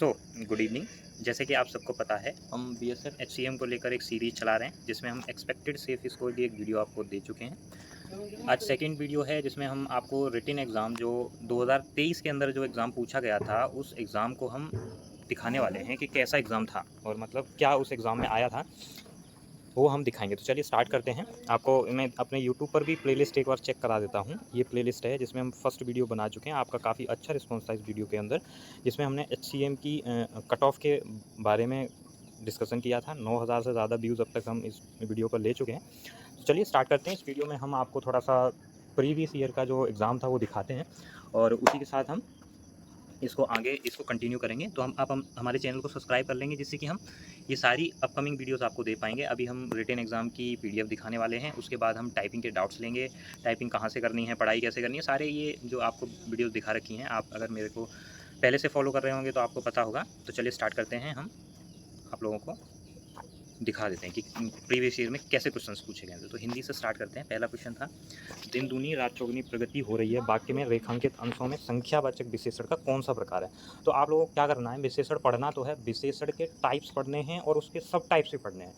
So good evening. जैसे कि आप सबको पता है, हम बीएसएफ एचसीएम को लेकर एक सीरीज चला रहे हैं जिसमें हम एक्सपेक्टेड सेफ स्कोर की एक वीडियो आपको दे चुके हैं। आज सेकंड वीडियो है जिसमें हम आपको रिटन एग्ज़ाम जो 2023 के अंदर जो एग्ज़ाम पूछा गया था, उस एग्ज़ाम को हम दिखाने वाले हैं कि कैसा एग्ज़ाम था और मतलब क्या उस एग्ज़ाम में आया था, वो हम दिखाएंगे। तो चलिए स्टार्ट करते हैं। आपको मैं अपने यूट्यूब पर भी प्लेलिस्ट एक बार चेक करा देता हूँ। ये प्लेलिस्ट है जिसमें हम फर्स्ट वीडियो बना चुके हैं। आपका काफ़ी अच्छा रिस्पॉन्स था इस वीडियो के अंदर, जिसमें हमने एचसीएम की कट ऑफ के बारे में डिस्कशन किया था। 9000 से ज़्यादा व्यूज़ अब तक हम इस वीडियो पर ले चुके हैं। तो चलिए स्टार्ट करते हैं। इस वीडियो में हम आपको थोड़ा सा प्रीवियस ईयर का जो एग्ज़ाम था वो दिखाते हैं और उसी के साथ हम इसको कंटिन्यू करेंगे। तो हम हमारे चैनल को सब्सक्राइब कर लेंगे, जिससे कि हम ये सारी अपकमिंग वीडियोस आपको दे पाएंगे। अभी हम रिटन एग्ज़ाम की पीडीएफ दिखाने वाले हैं, उसके बाद हम टाइपिंग के डाउट्स लेंगे, टाइपिंग कहाँ से करनी है, पढ़ाई कैसे करनी है, सारे ये जो आपको वीडियोस दिखा रखी हैं। आप अगर मेरे को पहले से फॉलो कर रहे होंगे तो आपको पता होगा। तो चलिए स्टार्ट करते हैं। हम आप लोगों को दिखा देते हैं कि प्रीवियस ईयर में कैसे क्वेश्चंस पूछे गए थे। तो हिंदी से स्टार्ट करते हैं। पहला क्वेश्चन था, दिन दूनी रात चौगुनी प्रगति हो रही है, वाक्य में रेखांकित अंशों में संख्यावाचक विशेषण का कौन सा प्रकार है। तो आप लोगों को क्या करना है, विशेषण पढ़ना तो है, विशेषण के टाइप्स पढ़ने हैं और उसके सब टाइप्स भी पढ़ने हैं।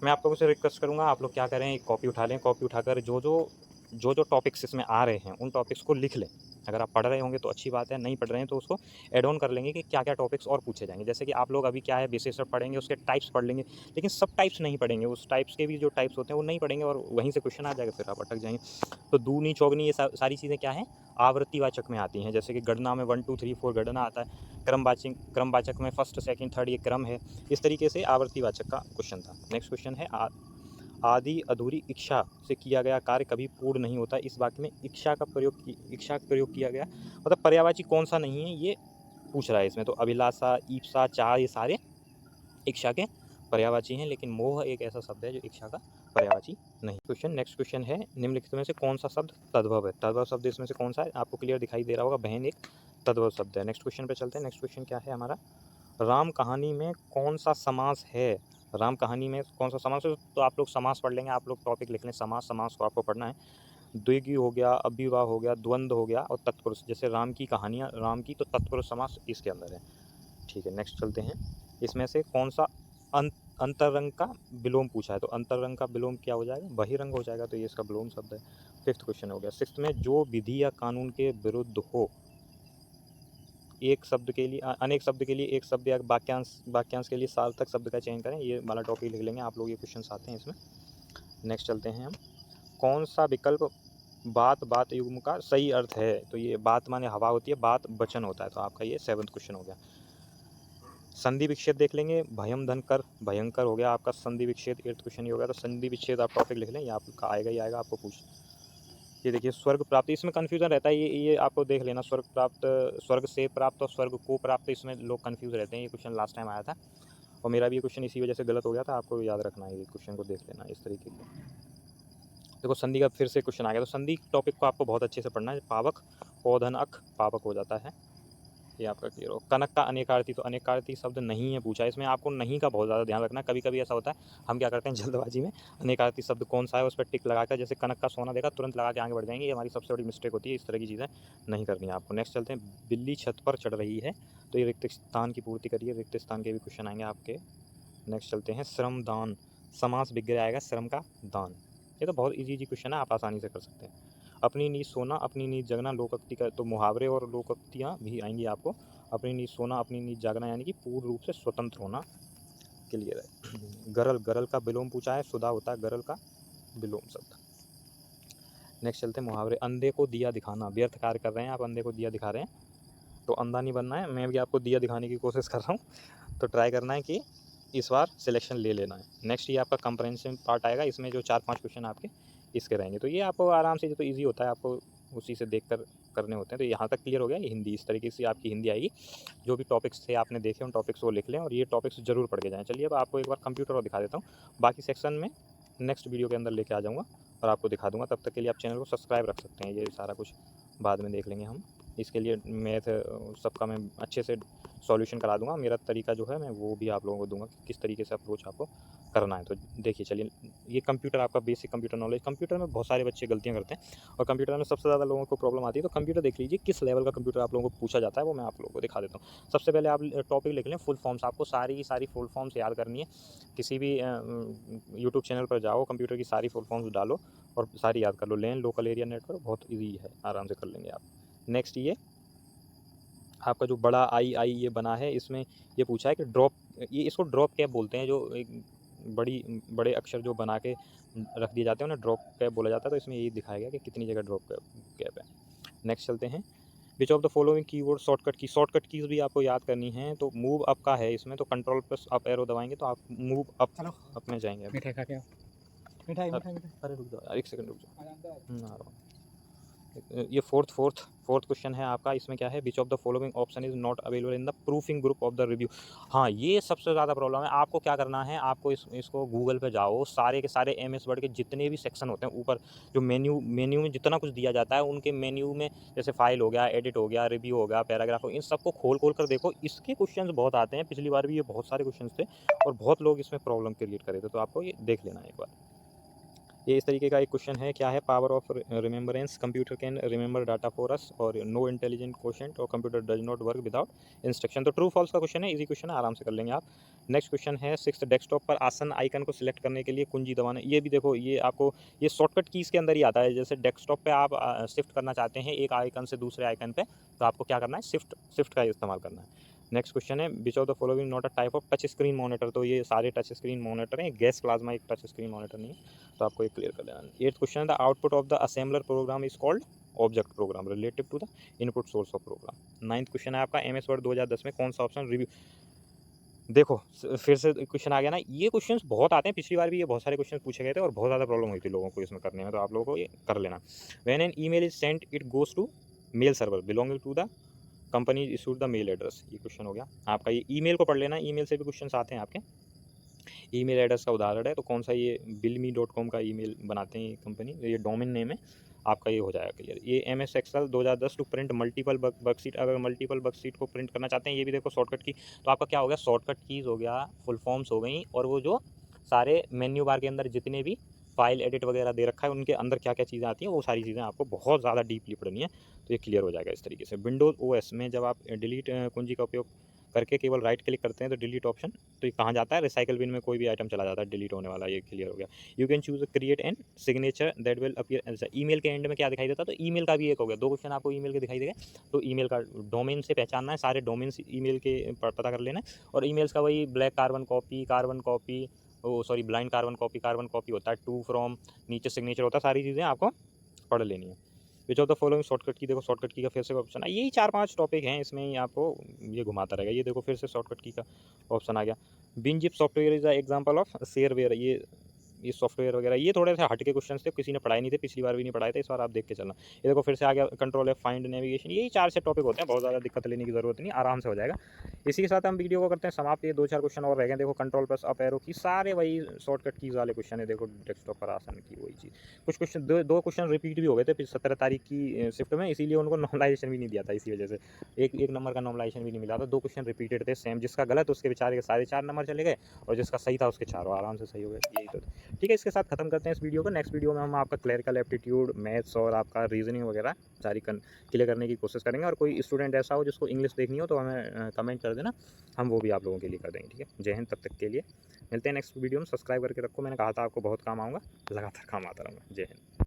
मैं आप लोगों से रिक्वेस्ट करूंगा, आप लोग क्या करें, एक कॉपी उठा लें। कॉपी उठाकर जो टॉपिक्स इसमें आ रहे हैं उन टॉपिक्स को लिख लें। अगर आप पढ़ रहे होंगे तो अच्छी बात है, नहीं पढ़ रहे हैं तो उसको एड ऑन कर लेंगे कि क्या क्या टॉपिक्स और पूछे जाएंगे। जैसे कि आप लोग अभी क्या है, विशेषण पढ़ेंगे, उसके टाइप्स पढ़ लेंगे, लेकिन सब टाइप्स नहीं पढ़ेंगे। उस टाइप्स के भी जो टाइप्स होते हैं वो नहीं पढ़ेंगे और वहीं से क्वेश्चन आ जाएगा, फिर आप अटक जाएंगे। तो दूनी चौगनी ये सारी चीज़ें क्या हैं, आवृत्तिवाचक में आती हैं। जैसे कि गणना में 1 2 3 4 गणना आता है, क्रमवाचक में फर्स्ट सेकंड थर्ड ये क्रम है। इस तरीके से आवर्तीवाचक का क्वेश्चन था। नेक्स्ट क्वेश्चन है, आदि अधूरी इच्छा से किया गया कार्य कभी पूर्ण नहीं होता। इस वाक्य में इच्छा का प्रयोग किया गया, मतलब पर्यायवाची कौन सा नहीं है ये पूछ रहा है इसमें। तो अभिलाषा, ईप्सा, चाह ये सारे इच्छा के पर्यायवाची हैं, लेकिन मोह एक ऐसा शब्द है जो इच्छा का पर्यायवाची नहीं। नेक्स्ट क्वेश्चन है, निम्नलिखित में से कौन सा शब्द तद्भव है। तद्भव शब्द इसमें से कौन सा है, आपको क्लियर दिखाई दे रहा होगा, बहन एक तद्भव शब्द है। नेक्स्ट क्वेश्चन पे चलते हैं। नेक्स्ट क्वेश्चन क्या है हमारा, राम कहानी में कौन सा समास है। राम कहानी में कौन सा समास है, तो आप लोग समास पढ़ लेंगे। आप लोग टॉपिक लिख लें, समास को आपको पढ़ना है। द्विगु हो गया, अव्ययभाव हो गया, द्वंद्व हो गया और तत्पुरुष। जैसे राम की कहानियाँ, राम की, तो तत्पुरुष समास इसके अंदर है। ठीक है, नेक्स्ट चलते हैं। इसमें से कौन सा अंतरंग का विलोम पूछा है, तो अंतरंग का विलोम क्या हो जाएगा, बहिरंग हो जाएगा, तो ये इसका विलोम शब्द है। फिफ्थ क्वेश्चन हो गया। सिक्स्थ में, जो विधि या कानून के विरुद्ध हो, एक शब्द के लिए अनेक शब्द के लिए एक शब्द या वाक्यांश के लिए सार्थक शब्द का चयन करें। ये वाला टॉपिक लिख लेंगे आप लोग, ये क्वेश्चन आते हैं इसमें। नेक्स्ट चलते हैं हम, कौन सा विकल्प बात युग्म का सही अर्थ है। तो ये बात माने हवा होती है, बात वचन होता है, तो आपका ये 7वां क्वेश्चन हो गया। संधि विच्छेद देख लेंगे, भयम धन कर भयंकर हो गया आपका संधि विच्छेद। 8वां क्वेश्चन ही हो गया। तो संधि विच्छेद आप टॉपिक लिख लें, ये आपका आएगा ही आएगा, आपको पूछ। ये देखिए, स्वर्ग प्राप्ति, इसमें कन्फ्यूजन रहता है, ये आपको देख लेना। स्वर्ग से प्राप्त और स्वर्ग को प्राप्त, इसमें लोग कन्फ्यूज रहते हैं। ये क्वेश्चन लास्ट टाइम आया था और मेरा भी ये क्वेश्चन इसी वजह से गलत हो गया था, आपको याद रखना है, ये क्वेश्चन को देख लेना इस तरीके से। देखो, संधि का फिर से क्वेश्चन आ गया, तो संधि टॉपिक को आपको बहुत अच्छे से पढ़ना है। पावक, पौधन अक, पावक हो जाता है, ये आपका क्लियर हो। कनक का अनेकार्थी, तो अनेकार्थी शब्द नहीं है पूछा, इसमें आपको नहीं का बहुत ज़्यादा ध्यान रखना। कभी कभी ऐसा होता है, हम क्या करते हैं जल्दबाजी में, अनेकार्थी शब्द कौन सा है उस पर टिक लगाकर, जैसे कनक का सोना देखा तुरंत लगा के आगे बढ़ जाएंगे, ये हमारी सबसे बड़ी मिस्टेक होती है। इस तरह की चीज़ें नहीं करनी है आपको। नेक्स्ट चलते हैं, बिल्ली छत पर चढ़ रही है, तो ये रिक्त स्थान की पूर्ति करिए, रिक्त स्थान के भी क्वेश्चन आएंगे आपके। नेक्स्ट चलते हैं, श्रम दान, समास विग्रह आएगा, श्रम का दान। ये तो बहुत ईजी क्वेश्चन है, आप आसानी से कर सकते हैं। अपनी नींद सोना, अपनी नींद जगना, लोकोक्ति का, तो मुहावरे और लोकोक्तियाँ भी आएंगी आपको। अपनी नींद सोना, अपनी नींद जागना, यानी कि पूर्ण रूप से स्वतंत्र होना, क्लियर है। गरल, गरल का विलोम पूछा है, सुधा होता है गरल का विलोम शब्द। नेक्स्ट चलते हैं, मुहावरे, अंधे को दिया दिखाना, व्यर्थ कार्य कर रहे हैं आप, अंधे को दिया दिखा रहे हैं, तो अंधा नहीं बनना है। मैं भी आपको दिया दिखाने की कोशिश कर रहा हूँ, तो ट्राई करना है कि इस बार सिलेक्शन ले लेना है। नेक्स्ट ये आपका कंप्रहेंसिव पार्ट आएगा, इसमें जो 4-5 क्वेश्चन आपके इसके रहेंगे, तो ये आपको आराम से, जो तो ईजी होता है, आपको उसी से देखकर करने होते हैं। तो यहाँ तक क्लियर हो गया। ये हिंदी, इस तरीके से आपकी हिंदी आएगी। जो भी टॉपिक्स थे आपने देखे, उन टॉपिक्स को लिख लें और ये टॉपिक्स जरूर पढ़ के जाएँ। चलिए अब आपको एक बार कंप्यूटर और दिखा देता हूँ, बाकी सेक्शन में नेक्स्ट वीडियो के अंदर लेके आ जाऊँगा और आपको दिखा दूँगा। तब तक के लिए आप चैनल को सब्सक्राइब रख सकते हैं, ये सारा कुछ बाद में देख लेंगे हम। इसके लिए मैथ सबका मैं अच्छे से सॉल्यूशन करा दूंगा। मेरा तरीका जो है मैं वो भी आप लोगों को दूंगा कि किस तरीके से अप्रोच आपको करना है। तो देखिए चलिए, ये कंप्यूटर आपका बेसिक कंप्यूटर नॉलेज। कंप्यूटर में बहुत सारे बच्चे गलतियाँ करते हैं और कंप्यूटर में सबसे ज़्यादा लोगों को प्रॉब्लम आती है। तो कंप्यूटर देख लीजिए किस लेवल का कंप्यूटर आप लोगों को पूछा जाता है, वो मैं आप लोगों को दिखा देता हूँ। सबसे पहले आप टॉपिक लिख लें फुल फॉर्म्स। आपको सारी की सारी फुल फॉर्म्स याद करनी है। किसी भी यूट्यूब चैनल पर जाओ, कंप्यूटर की सारी फुल फॉर्म्स डालो और सारी याद कर लो। लेन लोकल एरिया नेटवर्क बहुत ईजी है, आराम से कर लेंगे आप। नेक्स्ट ये आपका जो बड़ा आई ये बना है, इसमें ये पूछा है कि ड्रॉप, ये इसको ड्रॉप कैप बोलते हैं, जो एक बड़े अक्षर जो बना के रख दिए जाते हैं उन्हें ड्रॉप कैप बोला जाता है। तो इसमें यही दिखाया गया कि कितनी जगह ड्रॉप कैप है। नेक्स्ट चलते हैं, which of the following keyword shortcut keys भी आपको याद करनी है। तो मूव अप का है इसमें, तो कंट्रोल प्लस अप एरो दबाएंगे तो आप मूव अप में जाएंगे। मिठाई खा के आओ। मिठाई। अरे रुक जाओ, एक सेकंड रुक जाओ, आ रहा हूँ। ये फोर्थ क्वेश्चन है आपका। इसमें क्या है, which of the following option is not available in the proofing group of the review. हाँ, ये सबसे ज़्यादा प्रॉब्लम है। आपको क्या करना है, आपको इसको गूगल पे जाओ, सारे के सारे MS वर्ड के जितने भी सेक्शन होते हैं ऊपर, जो मेन्यू में जितना कुछ दिया जाता है, उनके मेन्यू में जैसे फाइल हो गया, एडिट हो गया, रिव्यू हो गया, पैराग्राफ हो, इन सबको खोल कर देखो। इसके क्वेश्चन बहुत आते हैं, पिछली बार भी ये बहुत सारे क्वेश्चन थे और बहुत लोग इसमें प्रॉब्लम क्रिएट करे थे। तो आपको ये देख लेना है एक बार। ये इस तरीके का एक क्वेश्चन है, क्या है, power of remembrance, computer can remember data for us और नो इंटेलिजेंट क्वेश्चन और computer does not work without instruction. तो ट्रू फॉल्स का क्वेश्चन है, इजी क्वेश्चन है, आराम से कर लेंगे आप। नेक्स्ट क्वेश्चन है 6, डेस्कटॉप पर आसन आइकन को सिलेक्ट करने के लिए कुंजी दबाना। ये भी देखो, ये आपको ये शॉर्टकट कीज़ के अंदर ही आता है। जैसे डेस्कटॉप पे आप शिफ्ट करना चाहते हैं एक आइकन से दूसरे आइकन पे, तो आपको क्या करना है, शिफ्ट का इस्तेमाल करना है। नेक्स्ट क्वेश्चन है, which of the following not a type of touch screen monitor. तो ये सारे टच स्क्रीन मॉनिटर हैं, गैस प्लाज्मा एक टच स्क्रीन मॉनिटर नहीं है। तो आपको ये क्लियर कर लेना है। 8th क्वेश्चन है, the output of the assembler program is called object program relative to the input source of program. 9th question है आपका, MS वर्ड 2010 में कौन सा ऑप्शन रिव्यू। देखो फिर से क्वेश्चन आ गया ना, ये क्वेश्चंस बहुत आते हैं, पिछली बार भी ये बहुत सारे क्वेश्चन पूछे गए थे और बहुत ज़्यादा प्रॉब्लम हुई थी लोगों को इसमें करने में। तो आप लोगों को ये कर लेना। When an email is sent it goes to mail server belonging to the company issued the mail address. ये क्वेश्चन हो गया आपका। ये ईमेल को पढ़ लेना, ईमेल से भी क्वेश्चंस आते हैं आपके। ईमेल एड्रेस का उदाहरण है, तो कौन सा, ये bilme.com का ईमेल बनाते हैं ये कंपनी, ये डोमेन नेम है आपका, ये हो जाएगा क्लियर। ये MS excel 2010 to print multiple worksheet, अगर मल्टीपल वर्कशीट को प्रिंट करना चाहते हैं, ये भी देखो शॉर्टकट की। तो आपका क्या हो गया, शॉर्टकट कीज़ हो गया, फुल फॉर्म्स हो गई, और वो जो सारे मेन्यू बार के अंदर जितने भी फाइल एडिट वगैरह दे रखा है, उनके अंदर क्या क्या चीज़ें आती हैं, वो सारी चीज़ें आपको बहुत ज़्यादा डीपली पढ़नी है। तो ये क्लियर हो जाएगा इस तरीके से। विंडोज़ OS में जब आप डिलीट कुंजी का उपयोग करके केवल राइट क्लिक करते हैं तो डिलीट ऑप्शन, तो ये कहाँ जाता है, रिसाइकल बिन में कोई भी आइटम चला जाता है डिलीट होने वाला। ये क्लियर हो गया। You can choose create and signature that will appear as email के एंड में क्या दिखाई देता है, तो ईमेल का भी एक हो गया। 2 क्वेश्चन आपको ईमेल के दिखाई देगा। तो ईमेल का डोमेन से पहचानना है, सारे डोमेन्स ईमेल के पता कर लेना है। और ईमेल्स का वही black carbon copy, blind carbon copy होता है, टू फ्रॉम, नीचे सिग्नेचर होता है, सारी चीज़ें आपको पढ़ लेनी है। Which of the following shortcut की, देखो शॉर्टकट की का फिर से ऑप्शन है, यही 4-5 टॉपिक हैं, इसमें ही आपको ये घुमाता रहेगा। ये देखो फिर से शॉर्टकट की का ऑप्शन आ गया। WinZip software is the example of shareware. ये सॉफ्टवेयर वगैरह ये थोड़े से हट के क्वेश्चन थे, किसी ने पढ़ाए नहीं थे, पिछली बार भी नहीं पढ़ाए थे, इस बार आप देख के चलना। ये देखो फिर से आ गया, कंट्रोल F, फाइंड नेविगेशन। यही 4 से टॉपिक होते हैं, बहुत ज़्यादा दिक्कत लेने की ज़रूरत नहीं, आराम से हो जाएगा। इसी के साथ हम वीडियो को करते हैं समाप्त। ये 2-4 क्वेश्चन और रह गए। देखो कंट्रोल प्लस अप एरो की, सारे वही शॉर्टकट कीज वाले क्वेश्चन है। देखो डेस्कटॉप पर आसन की वही चीज़। कुछ क्वेश्चन दो क्वेश्चन रिपीट भी हो गए थे 17 तारीख की शिफ्ट में, इसीलिए उनको नॉर्मलाइजेशन भी नहीं दिया था, इसी वजह से एक नंबर का नॉर्मलाइजेशन भी नहीं मिला था। 2 क्वेश्चन रिपीटेड थे सेम, जिसका गलत उसके बेचारे के सारे 4 नंबर चले गए और जिसका सही था उसके चारों आराम से सही हो गए। यही तो ठीक है, इसके साथ खत्म करते हैं इस वीडियो को। नेक्स्ट वीडियो में हम आपका क्लरिकल एप्टीट्यूड, मैथ्स और आपका रीजनिंग वगैरह सारी क्लियर करने की कोशिश करेंगे। और कोई स्टूडेंट ऐसा हो जिसको इंग्लिश देखनी हो तो हमें कमेंट कर देना, हम वो भी आप लोगों के लिए कर देंगे। ठीक है, जय हिंद। तब तक के लिए मिलते हैं नेक्स्ट वीडियो में। सब्सक्राइब करके रखो, मैंने कहा था आपको बहुत काम आऊँगा, लगातार काम आता रहूँगा। जय हिंद।